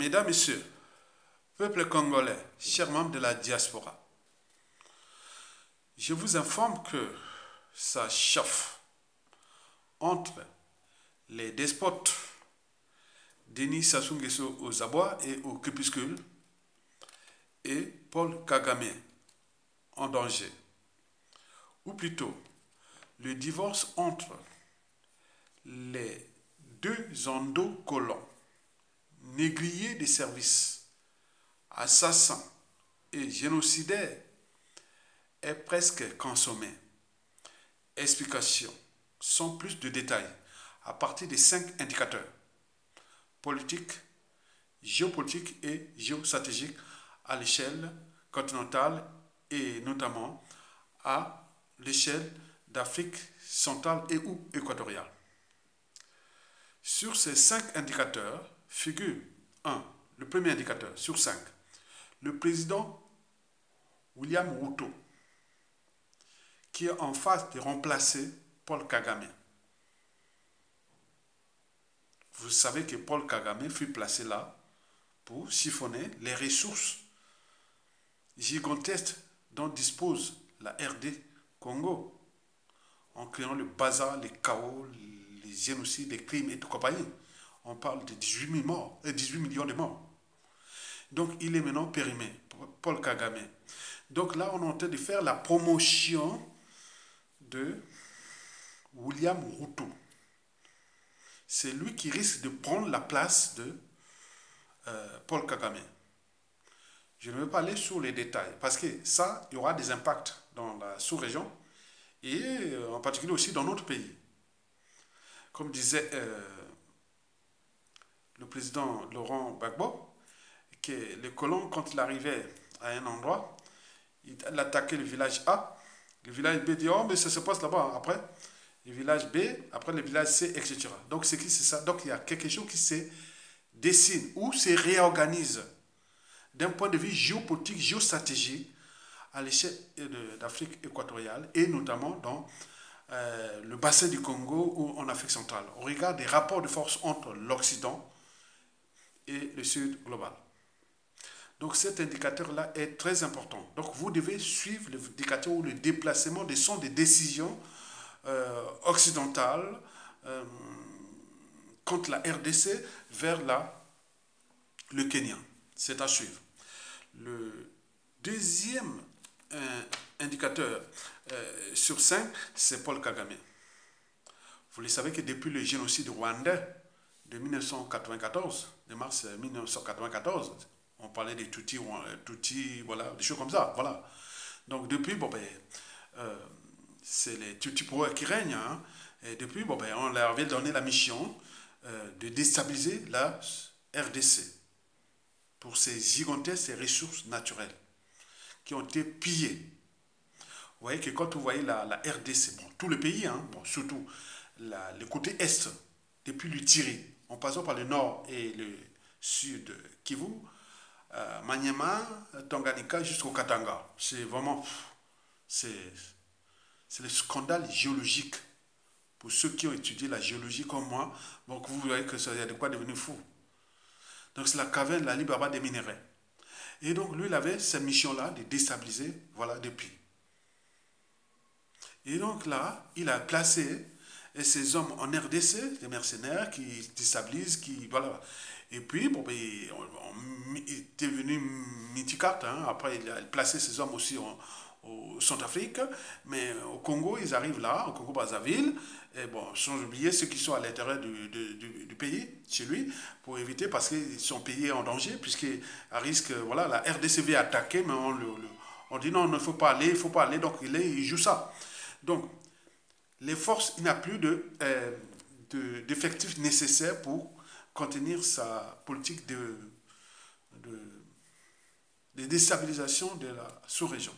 Mesdames, Messieurs, peuple congolais, chers membres de la diaspora, je vous informe que ça chauffe entre les despotes Denis Sassou Nguesso aux abois et au crépuscule et Paul Kagame en danger. Ou plutôt, le divorce entre les deux endocolons, négriers des services, assassins et génocidaires est presque consommé. Explication sans plus de détails à partir de 5 indicateurs politiques, géopolitiques et géostratégiques à l'échelle continentale et notamment à l'échelle d'Afrique centrale et ou équatoriale. Sur ces 5 indicateurs figure 1. Le premier indicateur sur 5. Le président William Ruto, qui est en phase de remplacer Paul Kagame. Vous savez que Paul Kagame fut placé là pour chiffonner les ressources gigantesques dont dispose la RD Congo, en créant le bazar, les chaos, les génocides, les crimes et tout compagnie. On parle de 18 millions de morts. Donc il est maintenant périmé, Paul Kagame. Donc là, on est en train de faire la promotion de William Ruto. C'est lui qui risque de prendre la place de Paul Kagame. Je ne vais pas aller sur les détails, parce que ça, il y aura des impacts dans la sous-région et en particulier aussi dans notre pays. Comme disait le président Laurent Gbagbo, que le colon, quand il arrivait à un endroit, il attaquait le village A, le village B dit, oh, mais ça se passe là-bas. Après, le village B, après le village C, etc. Donc, c'est ça. Donc, il y a quelque chose qui se dessine ou se réorganise d'un point de vue géopolitique, géostratégique à l'échelle d'Afrique équatoriale et notamment dans le bassin du Congo ou en Afrique centrale. On regarde des rapports de force entre l'Occident et le Sud global. Donc cet indicateur-là est très important. Donc vous devez suivre l'indicateur ou le déplacement des sons des décisions occidentales contre la RDC vers le Kenya. C'est à suivre. Le deuxième indicateur sur 5, c'est Paul Kagame. Vous le savez que depuis le génocide rwandais de 1994, de mars 1994, on parlait des Tutsis, voilà, des choses comme ça, voilà. Donc depuis, c'est les Tutsis qui règnent, hein, et depuis, on leur avait donné la mission de déstabiliser la RDC pour ces gigantesques ressources naturelles qui ont été pillées. Vous voyez que quand vous voyez la RDC, tout le pays, hein, surtout le côté est, depuis le Tiri, en passant par le nord et le sud Kivu, Maniema, Tanganyika jusqu'au Katanga. C'est vraiment, c'est le scandale géologique. Pour ceux qui ont étudié la géologie comme moi, donc vous voyez que ça y a de quoi devenir fou. Donc c'est la caverne, la Libaba des minéraux. Et donc lui, il avait cette mission-là de déstabiliser, voilà, depuis. Et donc là, il a placé ces hommes en RDC, des mercenaires qui déstabilisent, qui, voilà. Et puis, il était venu Mitikart, hein, après il a placé ces hommes aussi au Centrafrique, mais au Congo, ils arrivent là, au Congo-Brazzaville, et sans oublier ceux qui sont à l'intérieur du pays, chez lui, pour éviter, parce qu'ils sont payés en danger, puisqu'il risque, voilà, la RDC est attaquée, mais on dit non, il ne faut pas aller, donc il joue ça. Donc, les forces, il n'y a plus d'effectifs nécessaires pour contenir sa politique de déstabilisation de la sous-région.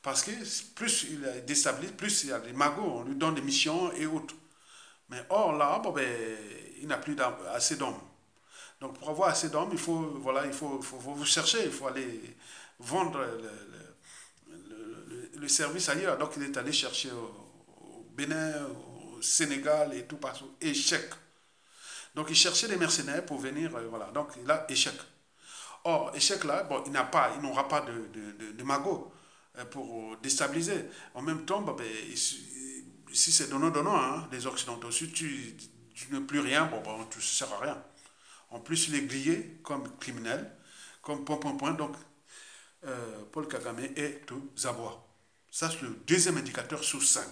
Parce que plus il déstabilise, plus il y a des magots, on lui donne des missions et autres. Mais or là, il n'a plus assez d'hommes. Donc pour avoir assez d'hommes, il faut vous chercher, il faut aller vendre le service ailleurs. Donc il est allé chercher au Bénin, au Sénégal et tout partout. Échec. Donc il cherchait des mercenaires pour venir, voilà. Donc là, échec. Or, échec là, bon, il n'aura pas de magot pour déstabiliser. En même temps, bon, ben, si c'est donnant-donnant, hein, les Occidentaux, si tu n'as plus rien, bon, ben, tu ne sers à rien. En plus, il est grillé comme criminel, comme point. Donc, Paul Kagame est aux abois. Ça, c'est le deuxième indicateur sur 5.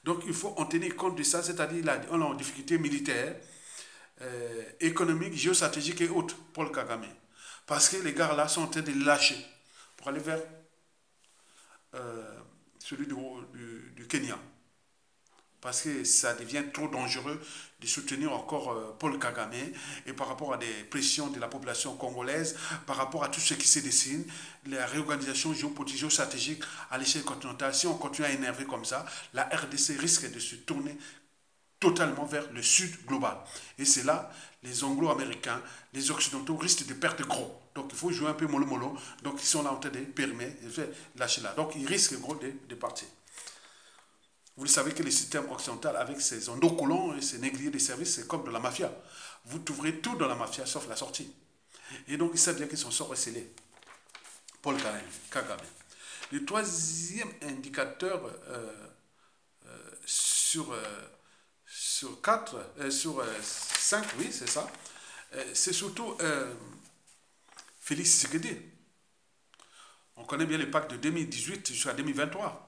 Donc, il faut en tenir compte de ça, c'est-à-dire on a une difficulté militaire, économique, géostratégique et autres, Paul Kagame. Parce que les gars là sont en train de lâcher pour aller vers celui du Kenya. Parce que ça devient trop dangereux de soutenir encore Paul Kagame et par rapport à des pressions de la population congolaise, par rapport à tout ce qui se dessine, la réorganisation géopolitique, géostratégique à l'échelle continentale. Si on continue à énerver comme ça, la RDC risque de se tourner totalement vers le sud global. Et c'est là, les anglo-américains, les occidentaux risquent de perdre gros. Donc il faut jouer un peu mollo-mollo. Donc ils sont là en train de permettre, de faire lâcher là. Donc ils risquent gros de partir. Vous savez que le système occidental, avec ses endocollants et ses négriers de services, c'est comme de la mafia. Vous trouverez tout dans la mafia, sauf la sortie. Et donc, ils savent bien que son sort est scellé. Paul Kagame. Le troisième indicateur sur 5, oui, c'est ça. C'est surtout Félix Tshisekedi. On connaît bien le pacte de 2018 jusqu'à 2023.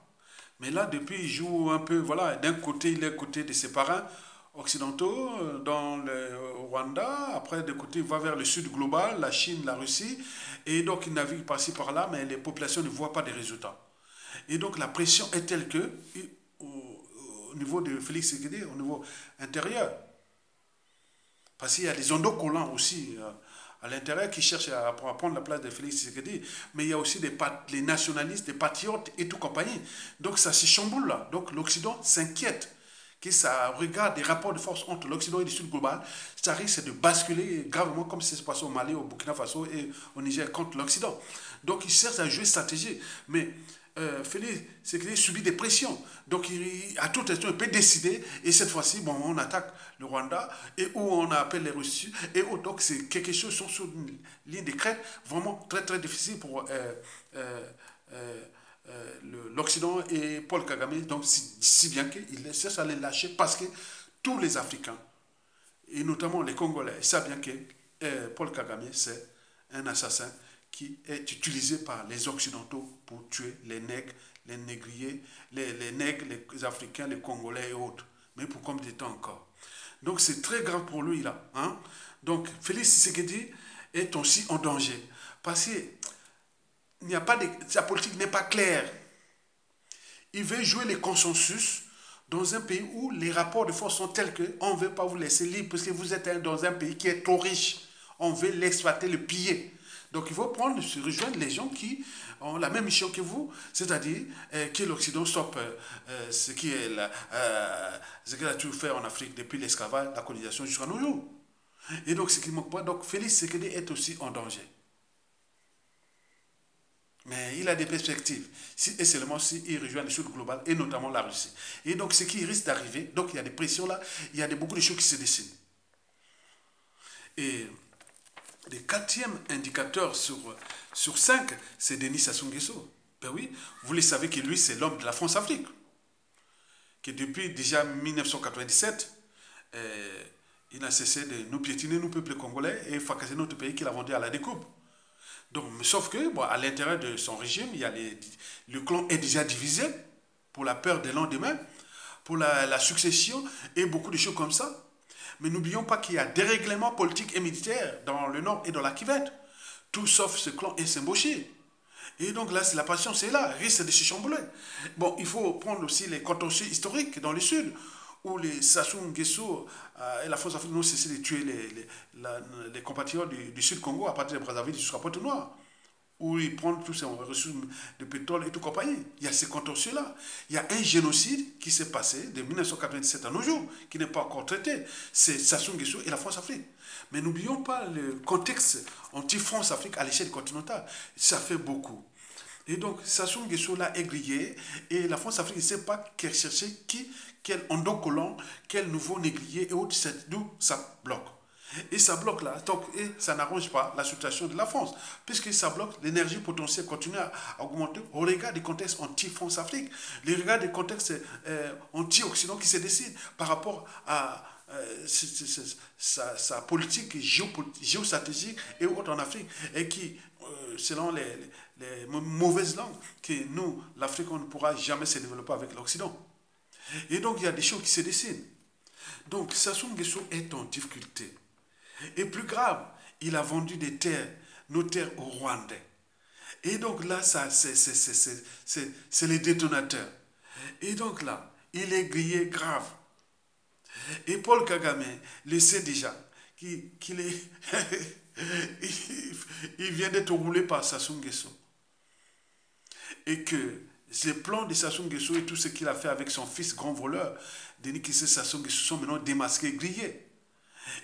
Mais là, depuis, il joue un peu, voilà, d'un côté, il est aux côtés de ses parrains occidentaux, dans le Rwanda, après, de côté, il va vers le sud global, la Chine, la Russie, et donc il navigue par-ci, par-là, mais les populations ne voient pas de résultats. Et donc la pression est telle que, au niveau de Félix Tshisekedi, au niveau intérieur, parce qu'il y a des endocollants aussi, à l'intérieur qui cherchent à prendre la place de Félix Tshisekedi, mais il y a aussi les nationalistes, des patriotes et tout compagnie. Donc ça se chamboule là. Donc l'Occident s'inquiète que ça regarde des rapports de force entre l'Occident et le Sud global. Ça risque de basculer gravement comme c'est passé au Mali, au Burkina Faso et au Niger contre l'Occident. Donc ils cherchent à jouer stratégie. Mais Félix Tshisekedi subit des pressions. Donc à tout instant, il peut décider. Et cette fois-ci, bon, on attaque le Rwanda et où on appelle les Russes. Et où, donc c'est quelque chose sont sur une ligne de crête vraiment très très difficile pour l'Occident et Paul Kagame. Donc si bien qu'il cherche à les lâcher parce que tous les Africains, et notamment les Congolais, savent bien que Paul Kagame, c'est un assassin qui est utilisé par les Occidentaux pour tuer les nègres, les négriers, les nègres, les Africains, les Congolais et autres. Mais pour combien de temps encore? Donc c'est très grave pour lui là. Hein? Donc Félix Tshisekedi est aussi en danger. Parce que sa politique n'est pas claire. Il veut jouer les consensus dans un pays où les rapports de force sont tels qu'on ne veut pas vous laisser libre parce que vous êtes dans un pays qui est trop riche. On veut l'exploiter, le piller. Donc il faut rejoindre les gens qui ont la même mission que vous, c'est-à-dire que l'Occident stoppe ce qu'il a tout fait en Afrique depuis l'esclavage, la colonisation jusqu'à nos jours. Et donc ce qui ne manque pas, donc Félix Tshisekedi est aussi en danger. Mais il a des perspectives, et seulement s'il rejoint le Sud global, et notamment la Russie. Et donc ce qui risque d'arriver, donc il y a des pressions là, il y a beaucoup de choses qui se dessinent. Et le quatrième indicateur sur 5, c'est Denis Sassou Nguesso. Ben oui, vous le savez que lui, c'est l'homme de la France-Afrique. Que depuis déjà 1997, il n'a cessé de nous piétiner, nous, peuple congolais, et fracasser notre pays qu'il a vendu à la découpe. Donc, sauf que, bon, à l'intérieur de son régime, il y a le clan est déjà divisé pour la peur des lendemains, pour la succession et beaucoup de choses comme ça. Mais n'oublions pas qu'il y a des règlements politiques et militaires dans le Nord et dans la Kivette. Tout sauf ce clan est Mboshi. Et donc là, la passion, c'est là, risque de se chambouler. Bon, il faut prendre aussi les contentieux historiques dans le Sud, où les Sassou Nguesso et la France africaine ont cessé de tuer les compatriotes du Sud Congo à partir de Brazzaville jusqu'à Pointe-Noire, où ils prennent tous ces ressources de pétrole et tout compagnie. Il y a ces contentieux-là. Il y a un génocide qui s'est passé de 1997 à nos jours, qui n'est pas encore traité. C'est Sassou Nguesso et la France-Afrique. Mais n'oublions pas le contexte anti-France-Afrique à l'échelle continentale. Ça fait beaucoup. Et donc, Sassou Nguesso là est grillé et la France Afrique ne sait pas quel chercher quel endocollant, quel nouveau négrier et autres, d'où ça bloque. Et ça bloque là, donc, et ça n'arrange pas la situation de la France, puisque ça bloque l'énergie potentielle continue à augmenter au regard des contextes anti-France-Afrique, le regard des contextes anti-Occident qui se décident par rapport à sa politique géostratégique et autres en Afrique, et qui, selon les mauvaises langues, que nous, l'Afrique, on ne pourra jamais se développer avec l'Occident. Et donc, il y a des choses qui se dessinent. Donc, Sassou Nguesso est en difficulté. Et plus grave, il a vendu des terres, nos terres aux Rwandais. Et donc là, c'est les détonateurs. Et donc là, il est grillé grave. Et Paul Kagame le sait déjà, qu'il est... il vient d'être roulé par Sassou Nguesso. Et que les plans de Sassou Nguesso et tout ce qu'il a fait avec son fils grand voleur, Denis Kissé Sassou Nguesso, sont maintenant démasqués, grillés.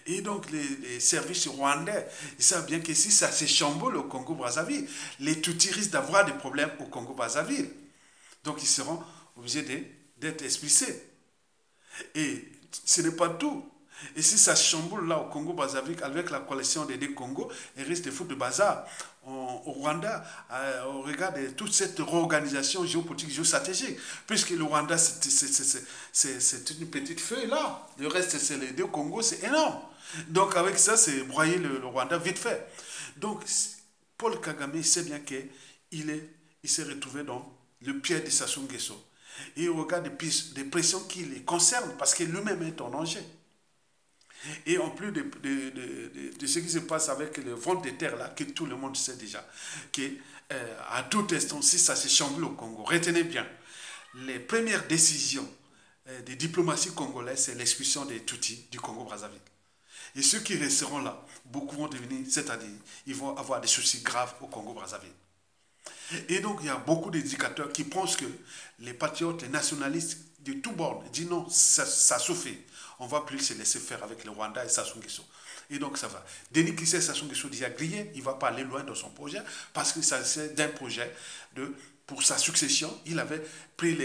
Et donc les services rwandais, ils savent bien que si ça se chamboule au Congo-Brazzaville, les Tutsis risquent d'avoir des problèmes au Congo-Brazzaville. Donc ils seront obligés d'être expulsés. Et ce n'est pas tout. Et si ça chamboule là au Congo-Brazzaville avec la coalition des deux Congos, ils risquent de foutre de bazar au Rwanda au regard de toute cette réorganisation géopolitique, géostratégique. Puisque le Rwanda, c'est une petite feuille là. Le reste, c'est les deux Congos, c'est énorme. Donc avec ça, c'est broyer le Rwanda vite fait. Donc Paul Kagame sait bien qu'il s'est retrouvé dans le pied de Sassou Nguesso. Et au regard des pressions qui les concernent, parce que lui-même est en danger. Et en plus de ce qui se passe avec les ventes de terres là, que tout le monde sait déjà, qu'à tout instant, si ça se chamboule au Congo, retenez bien, les premières décisions des diplomaties congolaises, c'est l'expulsion des Tutsis du Congo-Brazzaville. Et ceux qui resteront là, beaucoup vont devenir, c'est-à-dire, ils vont avoir des soucis graves au Congo-Brazzaville. Et donc, il y a beaucoup d'éducateurs qui pensent que les patriotes, les nationalistes de tout bord disent non, ça suffit. On ne va plus se laisser faire avec le Rwanda et Sassou Nguesso. Et donc, ça va. Denis Kissé Sassou Nguesso déjà grillé, il ne va pas aller loin dans son projet, parce que ça c'est d'un projet pour sa succession. Il avait pris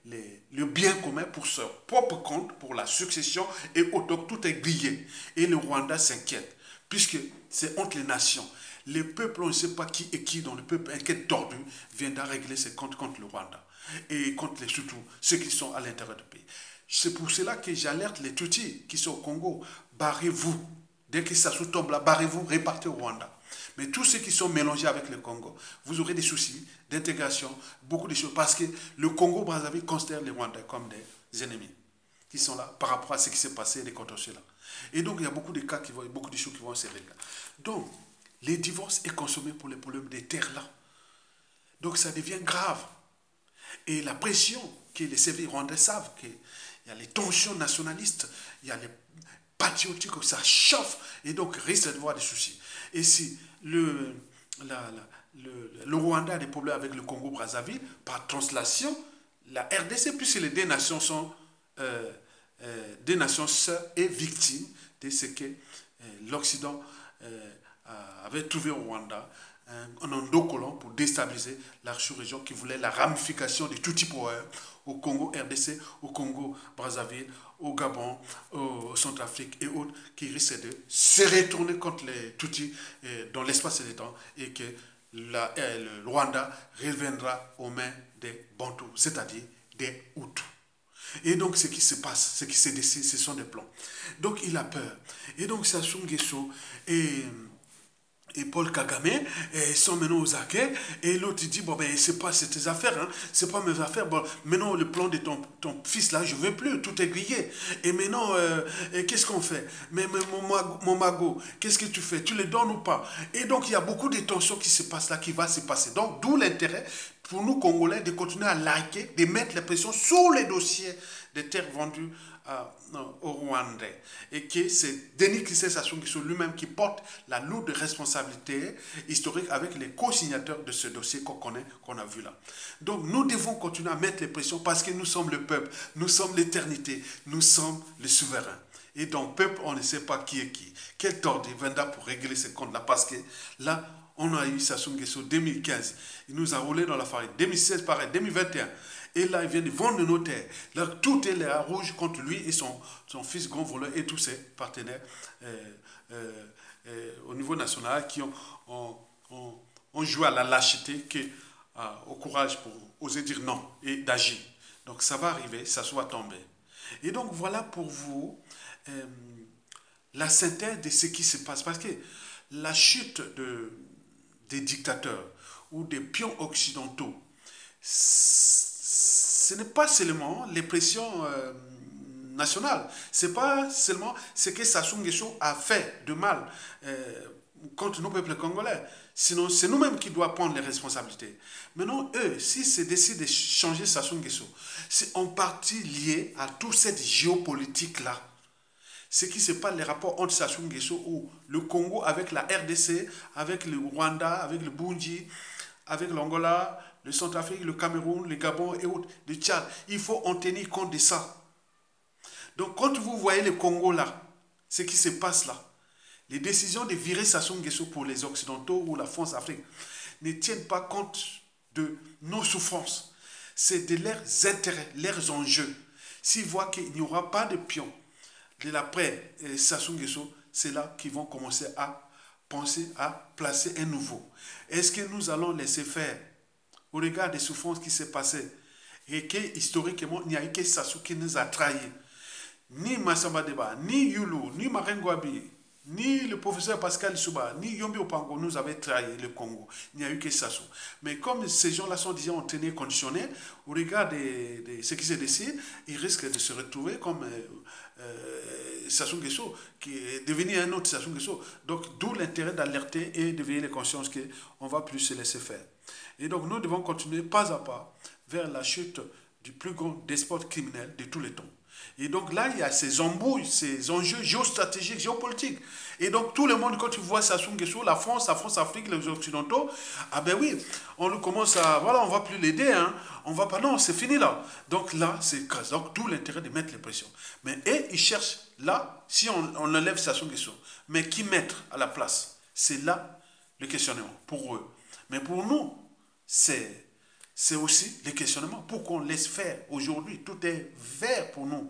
le bien commun pour son propre compte, pour la succession, et donc tout est grillé. Et le Rwanda s'inquiète, puisque c'est entre les nations. Les peuples, on ne sait pas qui est qui, dans le peuple inquiet tordu, viendra régler ses comptes contre le Rwanda. Et contre surtout ceux qui sont à l'intérieur du pays. C'est pour cela que j'alerte les Tutsis qui sont au Congo. Barrez-vous. Dès que ça tombe là, barrez-vous, répartez au Rwanda. Mais tous ceux qui sont mélangés avec le Congo, vous aurez des soucis d'intégration, beaucoup de choses. Parce que le Congo-Brazzaville considère les Rwandais comme des ennemis qui sont là par rapport à ce qui s'est passé, les contentieux là. Et donc, il y a beaucoup de cas, beaucoup de choses qui vont se régler. Donc, les divorces est consommé pour les problèmes des terres là. Donc, ça devient grave. Et la pression que les services rwandais savent, qu'il y a les tensions nationalistes, il y a les patriotiques, ça chauffe, et donc risque d'avoir des soucis. Et si le Rwanda a des problèmes avec le Congo-Brazzaville, par translation, la RDC, puisque les deux nations sont des nations sœurs et victimes de ce que l'Occident avait trouvé au Rwanda, un endocollant pour déstabiliser la sous-région qui voulait la ramification de tout type au Congo RDC, au Congo Brazzaville, au Gabon, au Centrafrique et autres, qui risquent de se retourner contre les Tutsis dans l'espace et le temps, et que le Rwanda reviendra aux mains des Bantous, c'est-à-dire des Hutus. Et donc ce qui se passe, ce qui se décide, ce sont des plans. Donc il a peur. Et donc Sassou Nguesso et Paul Kagame sont maintenant aux aguets, et l'autre dit bon ben c'est pas tes affaires, hein, c'est pas mes affaires, bon maintenant le plan de ton fils là je veux plus, tout est grillé, et maintenant qu'est-ce qu'on fait, mais mon magot, qu'est-ce que tu fais, tu les donnes ou pas? Et donc il y a beaucoup de tensions qui se passent là, qui va se passer. Donc d'où l'intérêt pour nous Congolais de continuer à liker, de mettre la pression sur les dossiers des terres vendues au Rwandais, et que c'est Denis Kissé Sassou Nguesso lui-même qui porte la lourde responsabilité historique avec les co-signateurs de ce dossier qu'on connaît, qu'on a vu là. Donc nous devons continuer à mettre les pressions, parce que nous sommes le peuple, nous sommes l'éternité, nous sommes les souverains. Et dans le peuple, on ne sait pas qui est qui. Quel tort viendra pour régler ces comptes-là? Parce que là, on a eu Sassou Nguesso 2015. Il nous a roulé dans la farine. 2016, pareil. 2021. Et là, il vient de vendre nos terres. Là, tout est là rouge contre lui et son fils grand voleur et tous ses partenaires au niveau national qui ont joué à la lâcheté au courage pour oser dire non et d'agir. Donc ça va arriver, ça soit tombé. Et donc voilà pour vous la synthèse de ce qui se passe. Parce que la chute des dictateurs ou des pions occidentaux, ce n'est pas seulement les pressions nationales. Ce n'est pas seulement ce que Sassou Nguesso a fait de mal contre nos peuples congolais. Sinon, c'est nous-mêmes qui devons prendre les responsabilités. Maintenant, eux, s'ils se décident de changer Sassou Nguesso, c'est en partie lié à toute cette géopolitique-là. Ce qui se passe, les rapports entre Sassou Nguesso ou le Congo avec la RDC, avec le Rwanda, avec le Burundi, avec l'Angola, le Centrafrique, le Cameroun, le Gabon et autres, le Tchad. Il faut en tenir compte de ça. Donc, quand vous voyez le Congo là, ce qui se passe là, les décisions de virer Sassou Nguesso pour les Occidentaux ou la France-Afrique ne tiennent pas compte de nos souffrances. C'est de leurs intérêts, leurs enjeux. S'ils voient qu'il n'y aura pas de pion de l'après Sassou Nguesso, c'est là qu'ils vont commencer à penser à placer un nouveau. Est-ce que nous allons laisser faire au regard des souffrances qui s'est passées et que historiquement, il n'y a eu que Sassou qui nous a trahis? Ni Massamba Deba, ni Yulu, ni Marengwabi, ni le professeur Pascal Souba, ni Yombi Opango nous avaient trahi le Congo. Il n'y a eu que Sassou. Mais comme ces gens-là sont déjà en tenue conditionnée, au regard de ce qui se décide, ils risquent de se retrouver comme Sassou Nguesso, qui est devenu un autre Sassou Nguesso. Donc, d'où l'intérêt d'alerter et de veiller les consciences qu'on ne va plus se laisser faire. Et donc, nous devons continuer pas à pas vers la chute du plus grand despote criminel de tous les temps. Et donc là, il y a ces embrouilles, ces enjeux géostratégiques, géopolitiques. Et donc tout le monde, quand tu vois Sassou Nguesso, la France, Afrique, les Occidentaux, ah ben oui, on commence à, voilà, on ne va plus l'aider, hein, on va pas, non, c'est fini là. Donc là, c'est donc tout l'intérêt de mettre les pressions. Mais ils cherchent là, si on enlève Sassou Nguesso, mais qui mettre à la place? C'est là le questionnement pour eux. Mais pour nous, c'est aussi le questionnement. Pourquoi on laisse faire aujourd'hui? Tout est vert pour nous.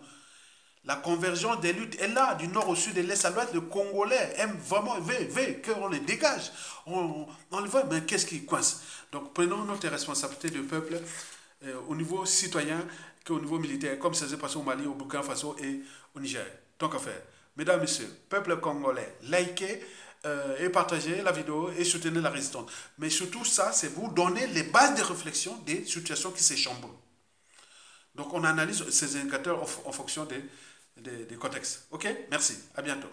La convergence des luttes est là, du nord au sud, de l'est à l'ouest. Le Congolais aime vraiment, veut qu'on les dégage. On le voit, mais qu'est-ce qui coince? Donc prenons notre responsabilité de peuple au niveau citoyen qu'au niveau militaire, comme ça s'est passé au Mali, au Burkina Faso et au Niger. Tant qu'à faire. Mesdames, Messieurs, peuple congolais, likez et partagez la vidéo et soutenez la résistance. Mais surtout ça, c'est vous donner les bases de réflexion des situations qui s'échambrent. Donc on analyse ces indicateurs en fonction des contextes. Ok? Merci. À bientôt.